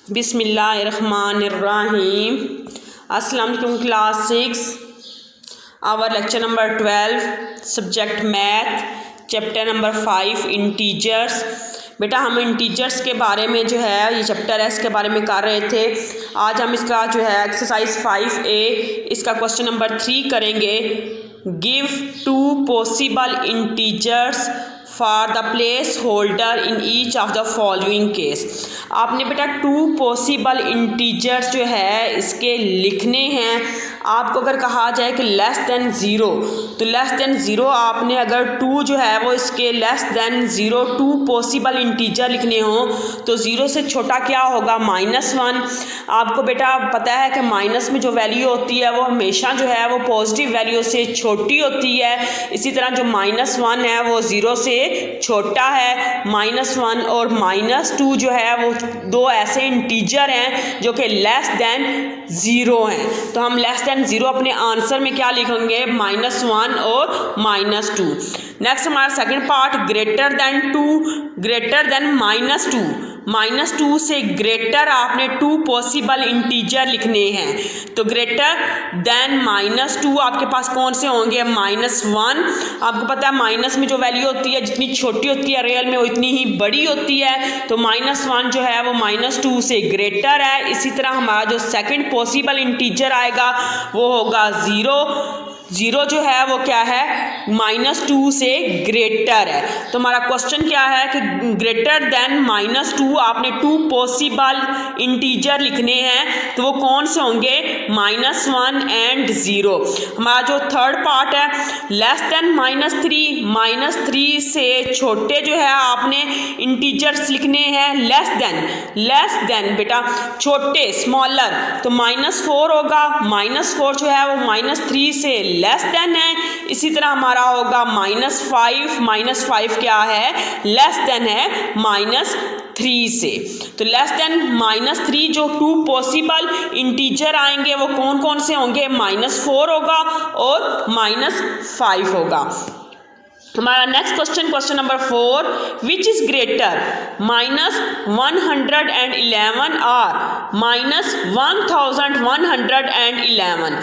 बिस्मिल्लाहिर्रहमानिर्रहीम। अस्सलाम वालेकुम class 6। Our lecture number 12 subject math chapter number 5 integers. बेटा हम इंटीजर्स के बारे में जो है ये चैप्टर है इसके बारे में कर रहे थे। आज हम इसका जो है एक्सरसाइज 5A इसका क्वेश्चन नंबर 3 करेंगे। Give 2 possible integers for the place holder in each of the following case. आपने बेटा 2 पॉसिबल इंटीजर्स जो है इसके लिखने हैं। आपको अगर कहा जाए कि लेस देन ज़ीरो तो लेस देन ज़ीरो आपने अगर 2 जो है वो इसके less than zero 2 possible integer लिखने हों तो ज़ीरो से छोटा क्या होगा -1। आपको बेटा पता है कि माइनस में जो वैल्यू होती है वो हमेशा जो है वो पॉजिटिव वैल्यू से छोटी होती है। इसी तरह जो -1 है वो ज़ीरो से छोटा है। -1 और -2 जो है वो 2 ऐसे इंटीजर हैं जो कि लेस देन ज़ीरो हैं। तो हम लेस देन ज़ीरो अपने आंसर में क्या लिखेंगे -1 और -2। नेक्स्ट हमारा second part greater than 2 greater than -2। -2 से ग्रेटर आपने 2 पॉसिबल इंटीजर लिखने हैं। तो ग्रेटर देन -2 आपके पास कौन से होंगे -1। आपको पता है माइनस में जो वैल्यू होती है जितनी छोटी होती है रियल में वो इतनी ही बड़ी होती है। तो -1 जो है वो -2 से ग्रेटर है। इसी तरह हमारा जो सेकंड पॉसिबल इंटीजर आएगा वो होगा 0। 0 जो है वो क्या है -2 से ग्रेटर है। तो हमारा क्वेश्चन क्या है कि ग्रेटर देन -2 आपने 2 पॉसिबल इंटीजर लिखने हैं तो वो कौन से होंगे -1 एंड 0। हमारा जो थर्ड पार्ट है लेस देन -3 से छोटे जो है आपने इंटीजर्स लिखने हैं। लेस देन बेटा छोटे स्मॉलर तो -4 होगा। -4 जो है वो -3 से लेस देन है। इसी तरह हमारा होगा -5 क्या है लेस देन है -3 से। तो लेस देन -3 जो 2 पॉसिबल इंटीजर आएंगे वो कौन कौन से होंगे -4 होगा और -5 होगा। हमारा next question number 4 which is greater -111 और -1111।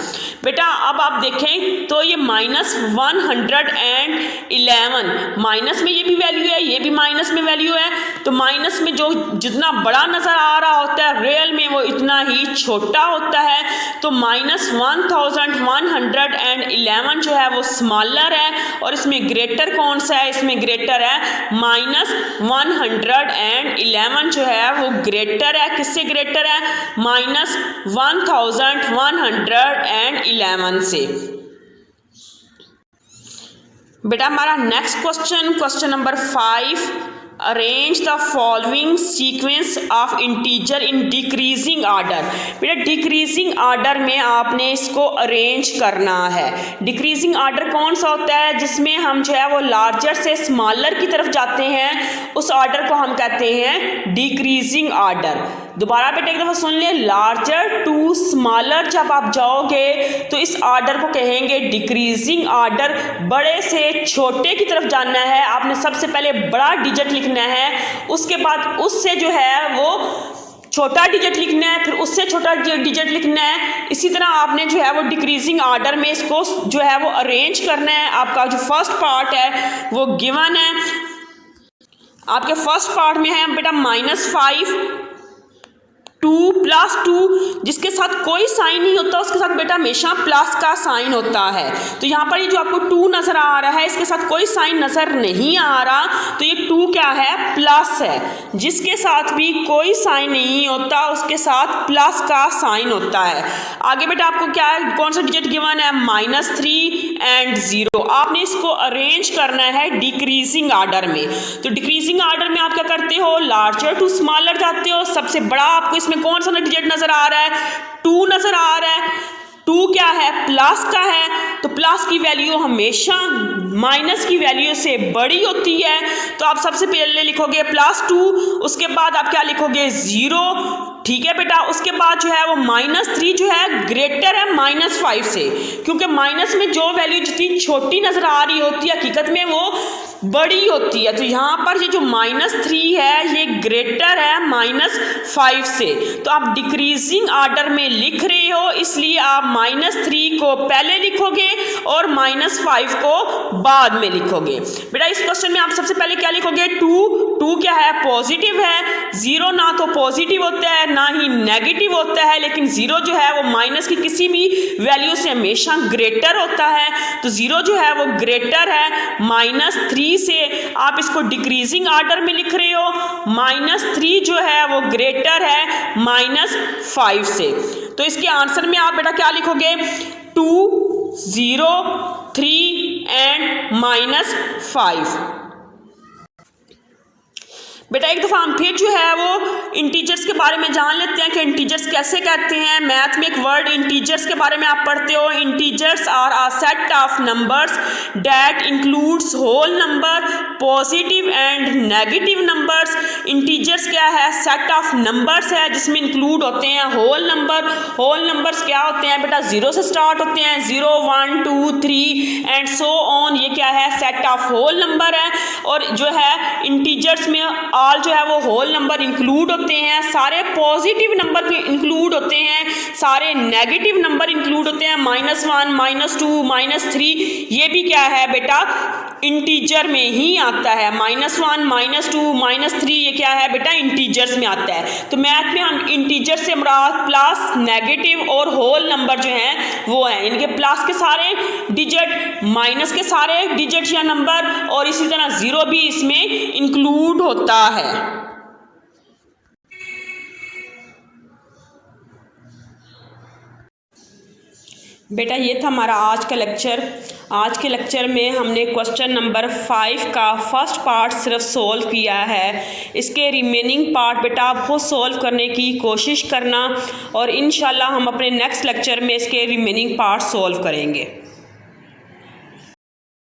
बेटा अब आप देखें तो ये -111 माइनस में ये भी वैल्यू है ये भी माइनस में वैल्यू है। तो माइनस में जो जितना बड़ा नज़र आ रहा होता है रियल में वो इतना ही छोटा होता है। तो -1111 जो है वो स्मॉलर है और इसमें ग्रेटर कौन सा है इसमें ग्रेटर है -111 जो है वो ग्रेटर है। किससे ग्रेटर है -1111 से। बेटा हमारा next question number 5 arrange the following sequence of integer in decreasing order. बेटा डिक्रीजिंग आर्डर में आपने इसको अरेंज करना है। डिक्रीजिंग आर्डर कौन सा होता है जिसमें हम जो है वो लार्जर से स्मॉलर की तरफ जाते हैं उस आर्डर को हम कहते हैं डिक्रीजिंग आर्डर। दोबारा बेटा एक दफ़ा सुन ले लार्जर टू स्मॉलर जब आप जाओगे तो इस आर्डर को कहेंगे डिक्रीजिंग आर्डर। बड़े से छोटे की तरफ जाना है आपने सबसे पहले बड़ा डिजिट लिखना है उसके बाद उससे जो है वो छोटा डिजिट लिखना है फिर उससे छोटा डिजिट लिखना है। इसी तरह आपने जो है वो डिक्रीजिंग आर्डर में इसको जो है वो अरेंज करना है। आपका जो फर्स्ट पार्ट है वो गिवन है। आपके फर्स्ट पार्ट में है बेटा -5 2 + 2 जिसके साथ कोई साइन नहीं होता उसके साथ बेटा हमेशा प्लस का साइन होता है। तो यहाँ पर ये जो आपको 2 नज़र आ रहा है इसके साथ कोई साइन नज़र नहीं आ रहा तो ये 2 क्या है प्लस है। जिसके साथ भी कोई साइन नहीं होता उसके साथ प्लस का साइन होता है। आगे बेटा आपको क्या है कौन सा डिजिट गिवन है -3 एंड 0। आपने इसको अरेंज करना है डिक्रीजिंग आर्डर में। तो डिक्रीजिंग आर्डर में आप क्या करते हो लार्जर टू स्मॉलर जाते हो। सबसे बड़ा आपको इसमें कौन सा डिजिट नजर आ रहा है 2 नजर आ रहा है। 2 क्या है प्लस का है तो प्लस की वैल्यू हमेशा माइनस की वैल्यू से बड़ी होती है। तो आप सबसे पहले लिखोगे +2 उसके बाद आप क्या लिखोगे 0। ठीक है बेटा उसके बाद जो है वो -3 जो है ग्रेटर है -5 से क्योंकि माइनस में जो वैल्यू जितनी छोटी नजर आ रही होती है हकीकत में वो बड़ी होती है। तो यहाँ पर ये जो -3 है ये ग्रेटर है -5 से। तो आप डिक्रीजिंग आर्डर में लिख रहे हो, इसलिए आप -3 को पहले लिखोगे और -5 को बाद में लिखोगे। बेटा इस क्वेश्चन में आप सबसे पहले क्या लिखोगे, 2 क्या है, पॉजिटिव है। 0 ना तो पॉजिटिव होता है ना ही नेगेटिव होता है, लेकिन 0 जो है वो माइनस की किसी भी वैल्यू से हमेशा ग्रेटर होता है। तो 0 जो है वो ग्रेटर है -3 से। आप इसको डिक्रीजिंग आर्डर में लिख रहे हो। -3 जो है वो ग्रेटर है -5 से। तो इसके आंसर में आप बेटा क्या लिखोगे, 2, 0, 3 एंड -5। बेटा एक दफ़ा हम फिर जो है वो इंटीजर्स के बारे में जान लेते हैं कि इंटीजर्स कैसे कहते हैं। मैथ में एक वर्ड इंटीजर्स के बारे में आप पढ़ते हो, integers are a set of numbers that includes whole number, positive and negative numbers. Integers क्या है, सेट ऑफ नंबर्स है जिसमें इंक्लूड होते हैं होल नंबर। होल नंबर्स क्या होते हैं बेटा, 0 से स्टार्ट होते हैं, 0, 1, 2, 3 एंड सो ऑन। ये क्या है, सेट ऑफ होल नंबर है। और जो है इंटीजर्स में ऑल जो है वो होल नंबर इंक्लूड होते हैं, सारे पॉजिटिव नंबर भी इंक्लूड होते हैं, सारे नेगेटिव नंबर इंक्लूड होते हैं, -1, -2, -3। ये भी क्या है बेटा, इंटीजर में ही आता है। -1, -2, -3 ये क्या है बेटा, इंटीजर्स में आता है। तो मैथ में हम इंटीजर से मुराद प्लस, नेगेटिव और होल नंबर जो हैं वो हैं। इनके प्लस के सारे डिजिट, माइनस के सारे डिजिट या नंबर, और इसी तरह 0 भी इसमें इंक्लूड होता है। बेटा ये था हमारा आज का लेक्चर। आज के लेक्चर में हमने क्वेश्चन नंबर 5 का फर्स्ट पार्ट सिर्फ सोल्व किया है। इसके रिमेनिंग पार्ट बेटा आप खुद सोल्व करने की कोशिश करना, और इंशाल्लाह हम अपने नेक्स्ट लेक्चर में इसके रिमेनिंग पार्ट सोल्व करेंगे।